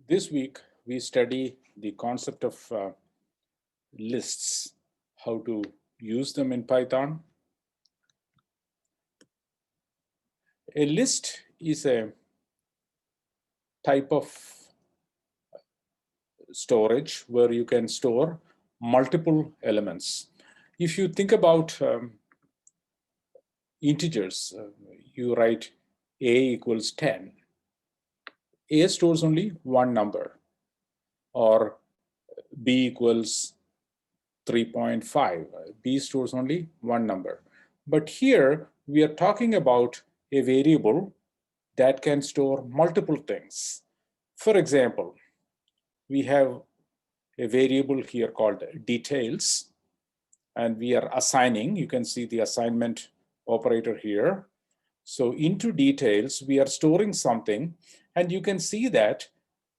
This week, we study the concept of lists, how to use them in Python. A list is a type of storage where you can store multiple elements. If you think about integers, you write a equals 10. A stores only one number, or b equals 3.5. B stores only one number. But here we are talking about a variable that can store multiple things. For example, we have a variable here called details, and we are assigning. You can see the assignment operator here. So into details, we are storing something, and you can see that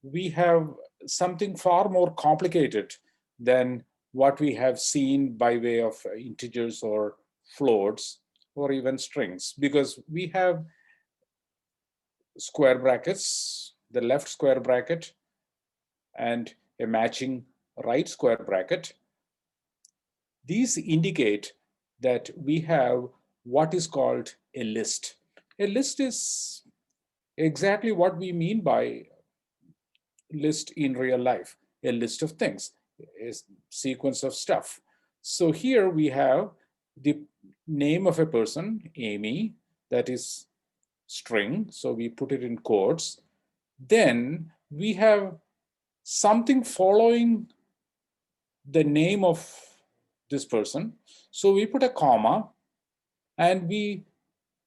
we have something far more complicated than what we have seen by way of integers or floats or even strings, because we have square brackets, the left square bracket and a matching right square bracket. These indicate that we have what is called a list. A list is exactly what we mean by list in real life, a list of things, a sequence of stuff. So here we have the name of a person, Amy, that is string, so we put it in quotes. Then we have something following the name of this person, so we put a comma and we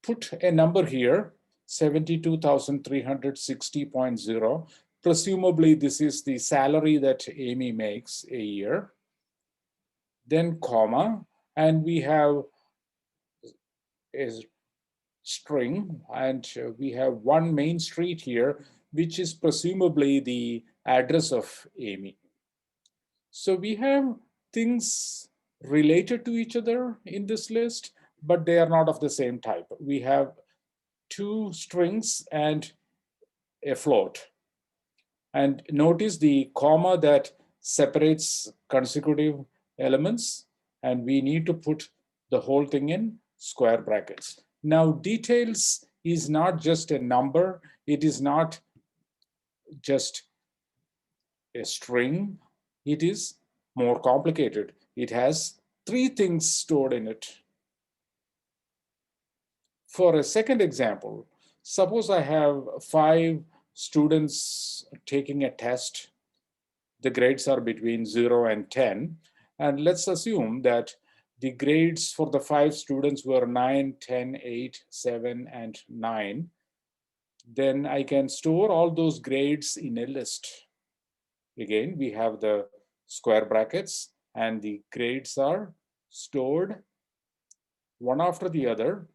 put a number here, 72,360.0. Presumably this is the salary that Amy makes a year. Then comma, and we have a string, and we have one main street here, which is presumably the address of Amy. So we have things related to each other in this list, but they are not of the same type. We have two strings and a float. And notice the comma that separates consecutive elements, and we need to put the whole thing in square brackets. Now, details is not just a number, it is not just a string, it is more complicated. It has three things stored in it. For a second example, suppose I have 5 students taking a test. The grades are between 0 and 10. And let's assume that the grades for the 5 students were 9, 10, 8, 7, and 9. Then I can store all those grades in a list. Again, we have the square brackets, and the grades are stored one after the other.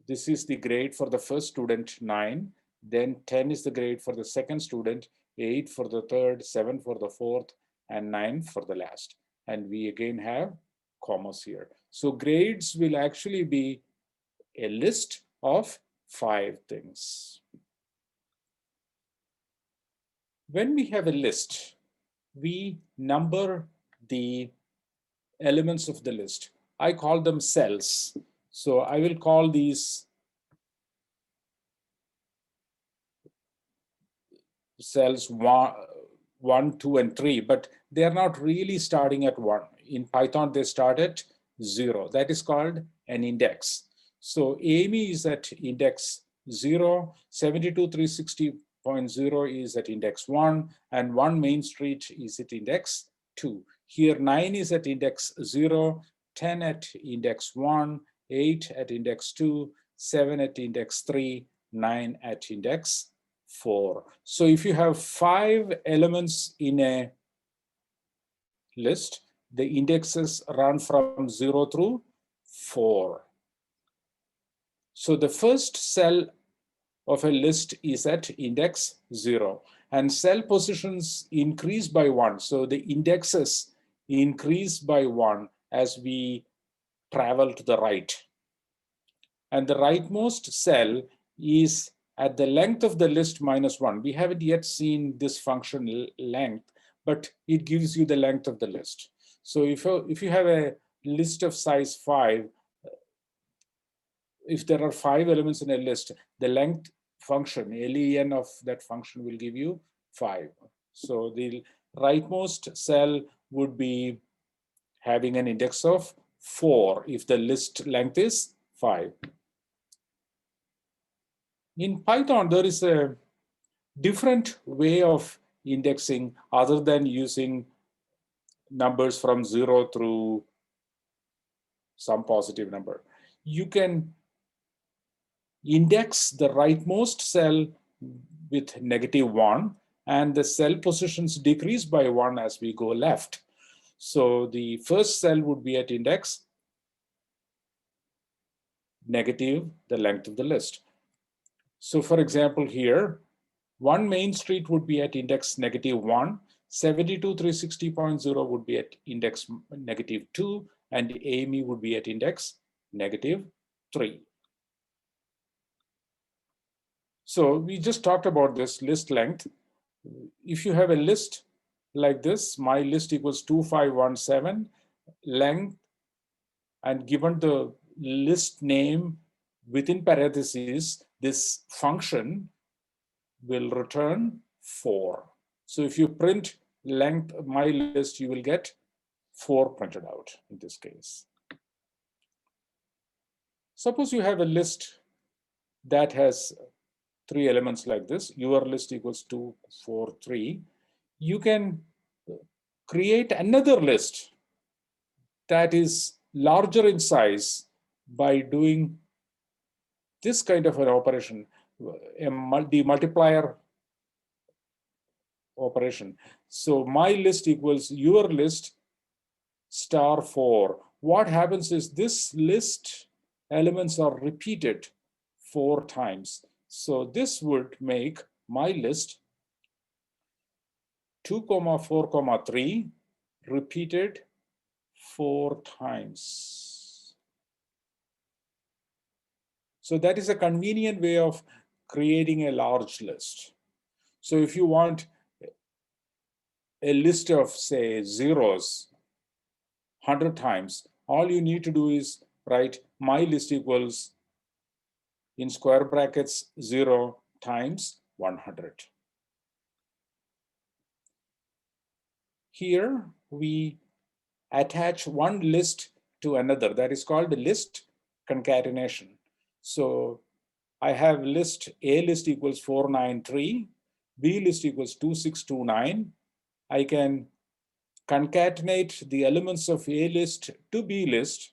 This is the grade for the first student, 9. Then 10 is the grade for the second student, 8 for the third, 7 for the fourth, and 9 for the last. And we again have commas here. So grades will actually be a list of 5 things. When we have a list, we number the elements of the list. I call them cells. So I will call these cells 1, 2, and 3, but they are not really starting at 1. In Python, they start at 0. That is called an index. So Amy is at index 0, 72,360.0 is at index 1, and 1 Main Street is at index 2. Here 9 is at index 0, 10 at index 1, 8 at index 2, 7 at index 3, 9 at index 4. So if you have 5 elements in a list, the indexes run from 0 through 4. So the first cell of a list is at index 0, and cell positions increase by 1. So the indexes increase by 1 as we travel to the right. And the rightmost cell is at the length of the list minus 1. We haven't yet seen this function length, but it gives you the length of the list. So if you have a list of size 5, if there are 5 elements in a list, the length function, len of that function, will give you 5. So the rightmost cell would be having an index of 4 if the list length is 5. In Python, there is a different way of indexing other than using numbers from 0 through some positive number. You can index the rightmost cell with -1, and the cell positions decrease by 1 as we go left. So the first cell would be at index negative the length of the list. So for example, here, 1 Main Street would be at index -1, 72.360.0 would be at index -2, and Amy would be at index -3. So we just talked about this list length. If you have a list like this, my list equals 2517, length, and given the list name within parentheses, this function will return 4. So if you print length of my list, you will get 4 printed out in this case. Suppose you have a list that has 3 elements like this, your list equals 2, 4, 3. You can create another list that is larger in size by doing this kind of an operation, the multiplier operation. So my list equals your list star 4. What happens is this list elements are repeated 4 times. So this would make my list 2, 4, 3 repeated 4 times. So that is a convenient way of creating a large list. So if you want a list of, say, zeros 100 times, all you need to do is write my list equals, in square brackets, 0 times 100. Here we attach one list to another. That is called list concatenation. So I have list, A list equals 493, B list equals 2629. I can concatenate the elements of A list to B list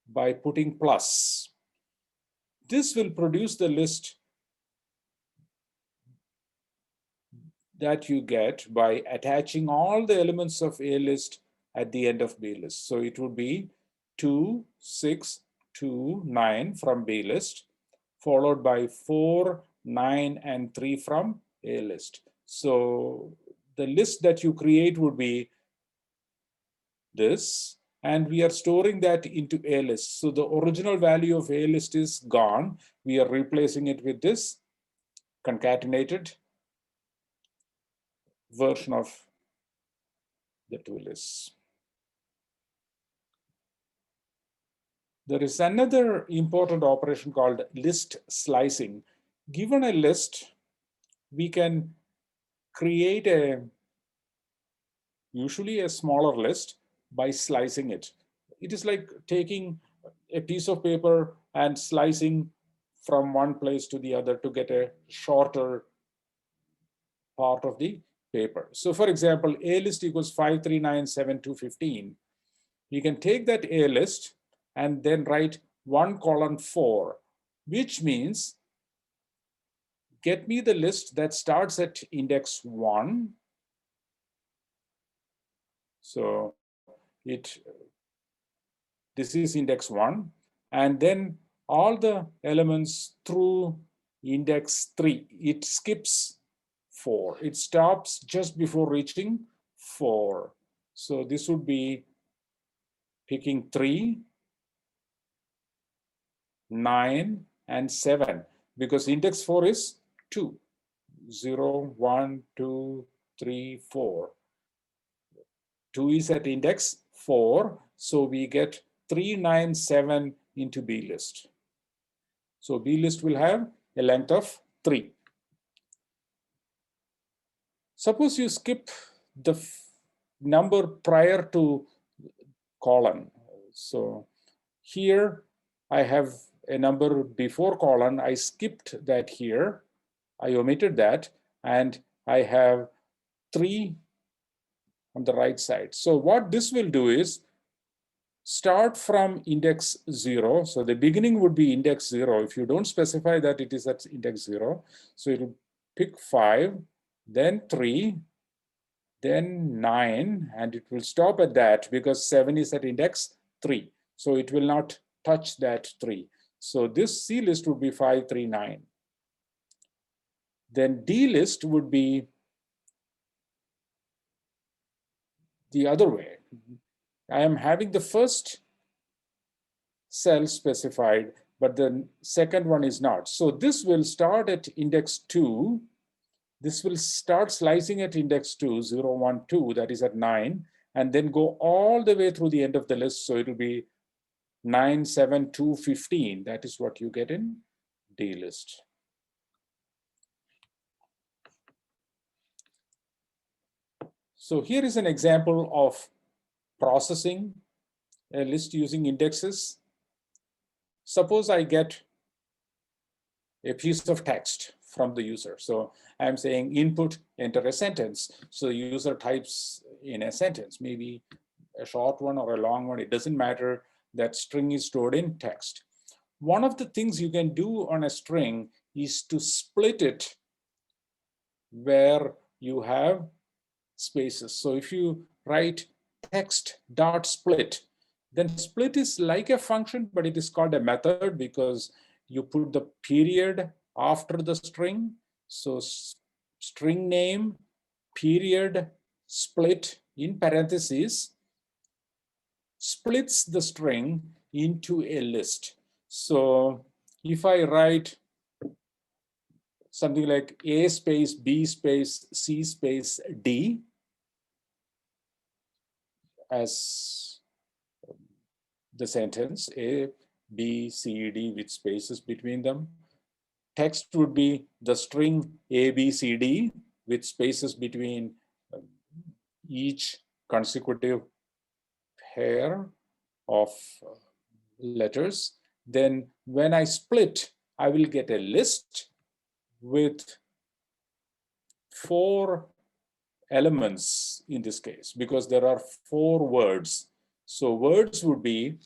by putting plus. This will produce the list that you get by attaching all the elements of A list at the end of B list. So it would be 2, 6, 2, 9 from B list, followed by 4, 9, and 3 from A list. So the list that you create would be this, and we are storing that into A list. So the original value of A list is gone. We are replacing it with this concatenated version of the two lists. There is another important operation called list slicing. Given a list, we can create usually a smaller list by slicing it. It is like taking a piece of paper and slicing from one place to the other to get a shorter part of the paper. So for example, A list equals 5397215. You can take that A list and then write 1:4, which means get me the list that starts at index 1. So this is index 1, and then all the elements through index 3. It skips 4. It stops just before reaching 4. So this would be picking 3, 9, and 7. because index 4 is 2. 0, 1, 2, 3, 4. 2 is at index 4, so we get 397 into B list. So B list will have a length of 3. Suppose you skip the number prior to colon. So here I have a number before colon. I skipped that here. I omitted that, and I have 3 on the right side. So what this will do is start from index 0. So the beginning would be index 0. If you don't specify that it is at index 0, so it will pick 5, then 3, then 9, and it will stop at that because 7 is at index 3. So it will not touch that 3. So this C list would be 539. Then D list would be the other way. I am having the first cell specified, but the second one is not. So this will start at index 2. This will start slicing at index 2, 0, 1, 2, that is at 9, and then go all the way through the end of the list. So it will be 9, 7, 2, 15. That is what you get in D list. So here is an example of processing a list using indexes. Suppose I get a piece of text from the user. So I'm saying input, enter a sentence. So the user types in a sentence, maybe a short one or a long one, it doesn't matter. That string is stored in text. One of the things you can do on a string is to split it where you have spaces. So if you write text dot split, then split is like a function, but it is called a method because you put the period after the string. So string name, period, split in parentheses, splits the string into a list. So if I write something like A space, B space, C space, D as the sentence, A, B, C, D with spaces between them. Text would be the string A, B, C, D with spaces between each consecutive pair of letters. Then when I split, I will get a list with 4 elements in this case, because there are 4 words. So words would be,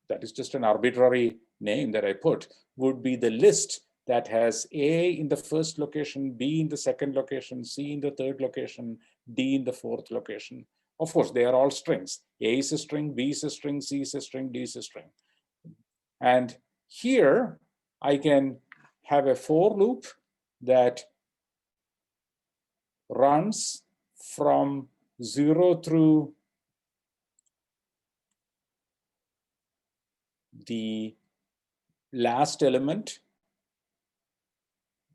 that is just an arbitrary name that I put, would be the list that has A in the first location, B in the second location, C in the third location, D in the fourth location. Of course, they are all strings. A is a string, B is a string, C is a string, D is a string. And here I can have a for loop that runs from 0 through the last element.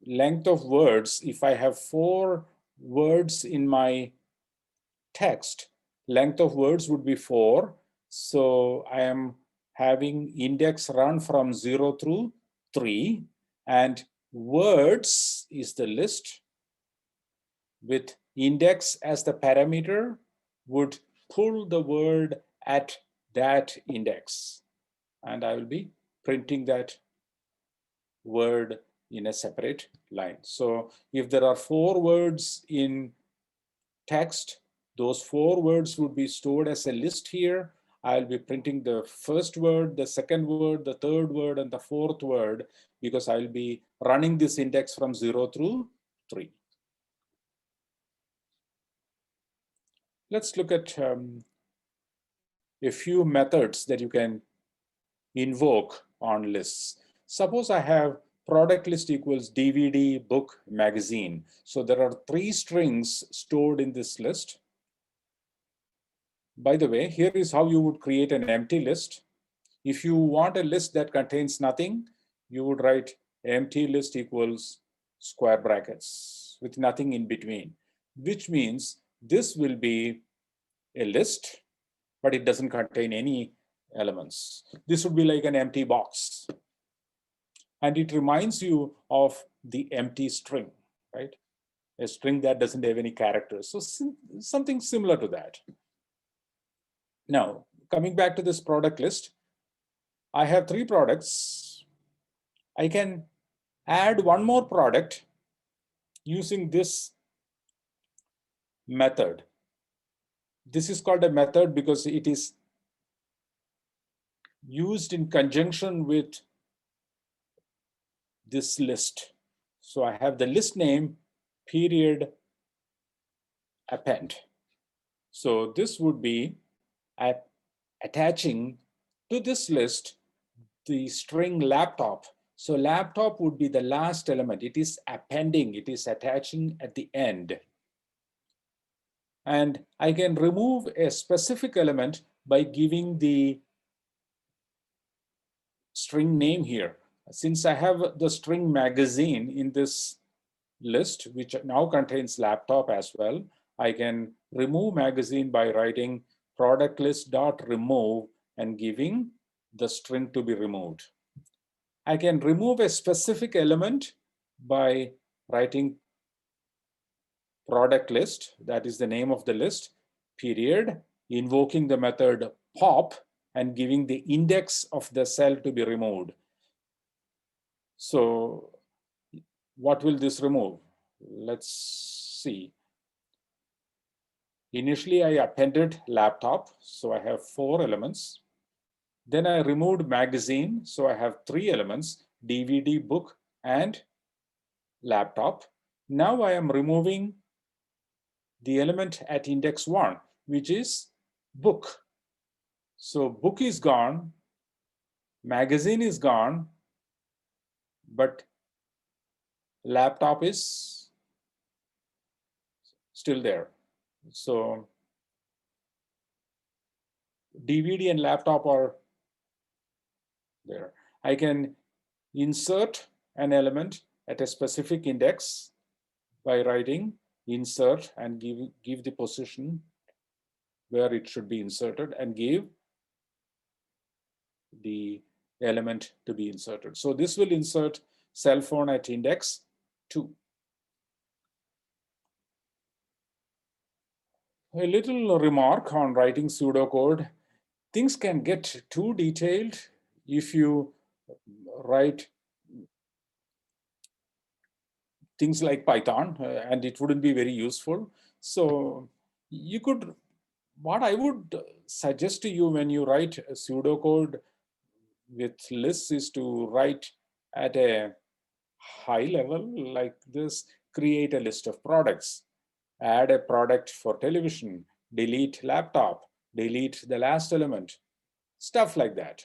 Length of words, if I have 4 words in my text, length of words would be 4. So I am having index run from 0 through 3, and words is the list with index as the parameter would pull the word at that index. And I will be printing that word in a separate line. So if there are 4 words in text, those 4 words would be stored as a list here. I'll be printing the first word, the second word, the third word, and the fourth word, because I'll be running this index from 0 through 3. Let's look at a few methods that you can invoke on lists. Suppose I have product list equals DVD, book, magazine. So there are 3 strings stored in this list. By the way, here is how you would create an empty list. If you want a list that contains nothing, you would write empty list equals square brackets with nothing in between, which means this will be a list, but it doesn't contain any elements. This would be like an empty box. And it reminds you of the empty string, right? A string that doesn't have any characters. So something similar to that. Now, coming back to this product list, I have 3 products. I can add one more product using this method. This is called a method because it is used in conjunction with this list. So I have the list name period append. So this would be attaching to this list the string laptop. So laptop would be the last element. It is appending, it is attaching at the end. And I can remove a specific element by giving the string name here. Since I have the string magazine in this list, which now contains laptop as well, I can remove magazine by writing product list dot remove and giving the string to be removed. I can remove a specific element by writing product list, that is the name of the list, period, invoking the method pop and giving the index of the cell to be removed. So what will this remove? Let's see. Initially, I appended laptop, so I have 4 elements. Then I removed magazine, so I have 3 elements, DVD, book, and laptop. Now I am removing the element at index 1, which is book. So book is gone, magazine is gone, but laptop is still there. So DVD and laptop are there. I can insert an element at a specific index by writing insert and give the position where it should be inserted and give the element to be inserted. So this will insert cell phone at index 2. A little remark on writing pseudocode. Things can get too detailed if you write things like Python, and it wouldn't be very useful. So you could, what I would suggest to you when you write a pseudocode with lists is to write at a high level like this, create a list of products, add a product for television, delete laptop, delete the last element, stuff like that.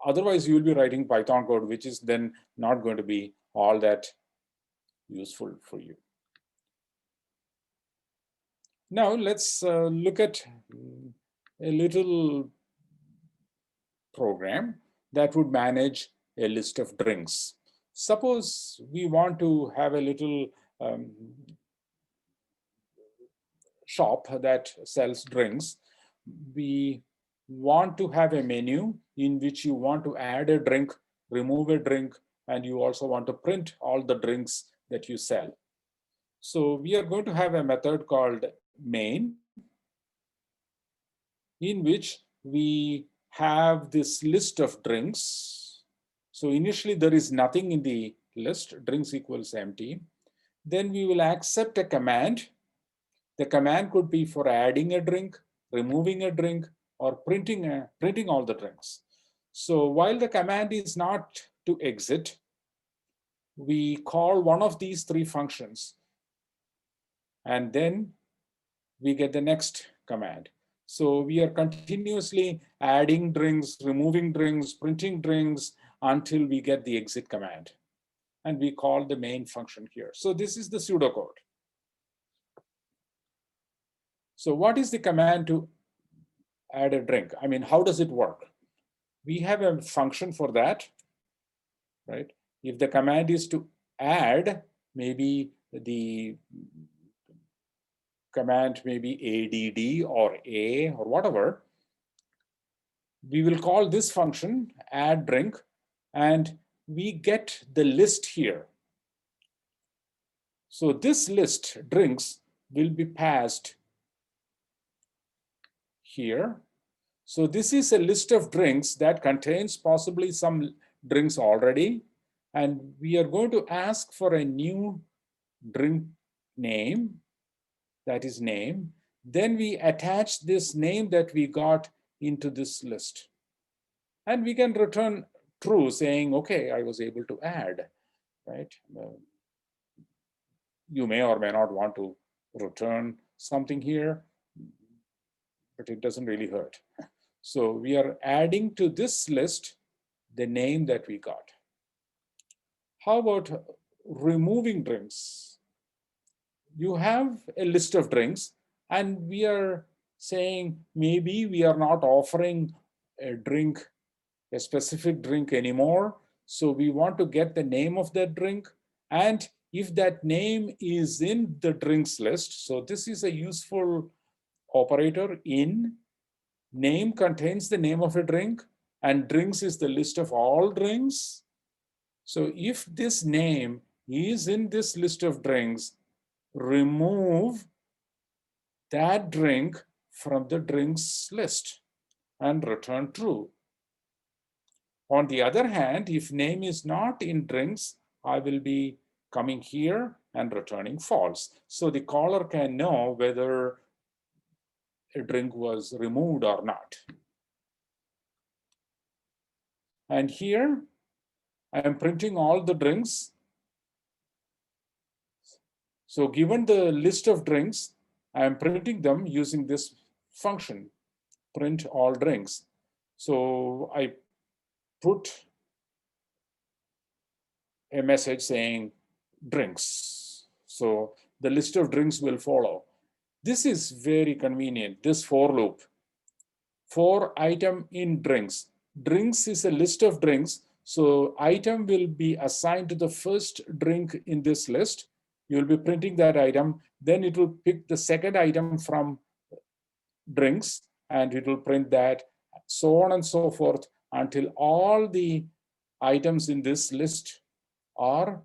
Otherwise, you will be writing Python code, which is then not going to be all that useful for you. Now let's look at a little program that would manage a list of drinks. Suppose we want to have a little shop that sells drinks. We want to have a menu in which you want to add a drink, remove a drink, and you also want to print all the drinks that you sell. So we are going to have a method called main, in which we have this list of drinks. So initially there is nothing in the list, drinks equals empty. Then we will accept a command. The command could be for adding a drink, removing a drink, or printing all the drinks. So while the command is not to exit, we call one of these 3 functions, and then we get the next command. So we are continuously adding drinks, removing drinks, printing drinks until we get the exit command. And we call the main function here. So this is the pseudocode. So what is the command to add a drink? I mean, how does it work? We have a function for that, right? If the command is to add, maybe the command may be add or a or whatever, we will call this function add drink, and we get the list here. So this list drinks will be passed here. So this is a list of drinks that contains possibly some drinks already, and we are going to ask for a new drink name, that is name. Then we attach this name that we got into this list, and we can return true, saying, okay, I was able to add, right? You may or may not want to return something here, but it doesn't really hurt. So we are adding to this list the name that we got. How about removing drinks? You have a list of drinks, and we are saying maybe we are not offering a drink, a specific drink anymore. So we want to get the name of that drink. And if that name is in the drinks list, so this is a useful operator. In name contains the name of a drink, and drinks is the list of all drinks. So if this name is in this list of drinks, remove that drink from the drinks list and return true. On the other hand, if name is not in drinks, I will be coming here and returning false. So the caller can know whether a drink was removed or not. And here I am printing all the drinks. So given the list of drinks, I am printing them using this function, print all drinks. So I put a message saying drinks. So the list of drinks will follow. This is very convenient, this for loop. For item in drinks. Drinks is a list of drinks. So item will be assigned to the first drink in this list. You will be printing that item. Then it will pick the second item from drinks, and it will print that, so on and so forth, until all the items in this list are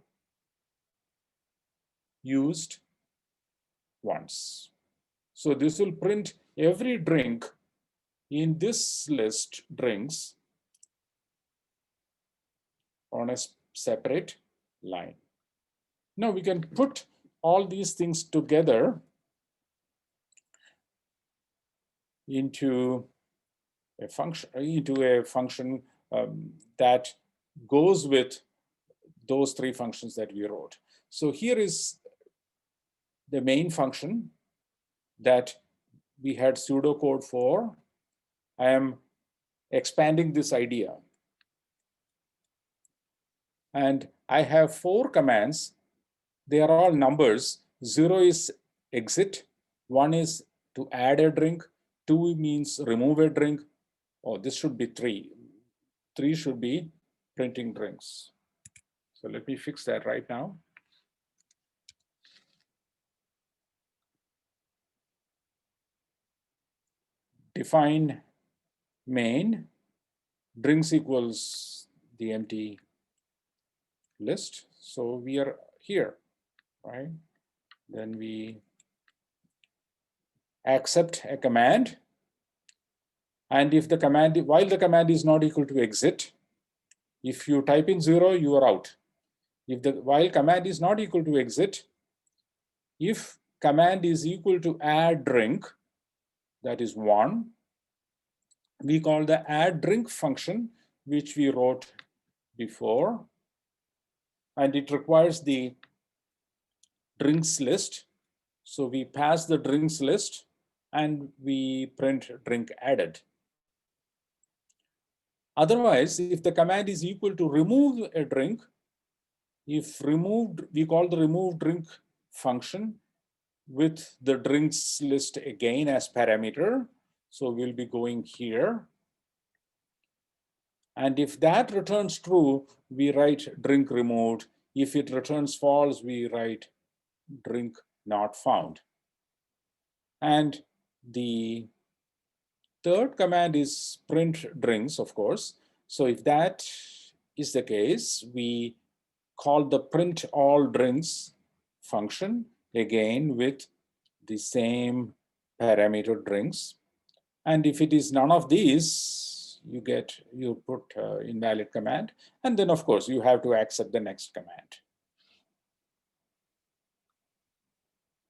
used once. So this will print every drink in this list, drinks, on a separate line. Now we can put all these things together into a function, that goes with those three functions that we wrote. So here is the main function that we had pseudocode for. I am expanding this idea. And I have 4 commands. They are all numbers. 0 is exit. 1 is to add a drink. 2 means remove a drink. Oh, this should be 3. 3 should be printing drinks. So let me fix that right now. Define main, drinks equals the empty list. So we are here, right? Then we accept a command. And if the command, while the command is not equal to exit, if you type in 0, you are out. If the while command is not equal to exit, if command is equal to add drink, that is 1, we call the add drink function, which we wrote before, and it requires the drinks list. So we pass the drinks list and we print drink added. Otherwise, if the command is equal to remove a drink, if removed, we call the remove drink function with the drinks list again as parameter. So we'll be going here And if that returns true, we write drink removed. If it returns false, we write drink not found. And the third command is print drinks, of course. So if that is the case, we call the print all drinks function again with the same parameter drinks. And if it is none of these, you put invalid command. And then of course you have to accept the next command.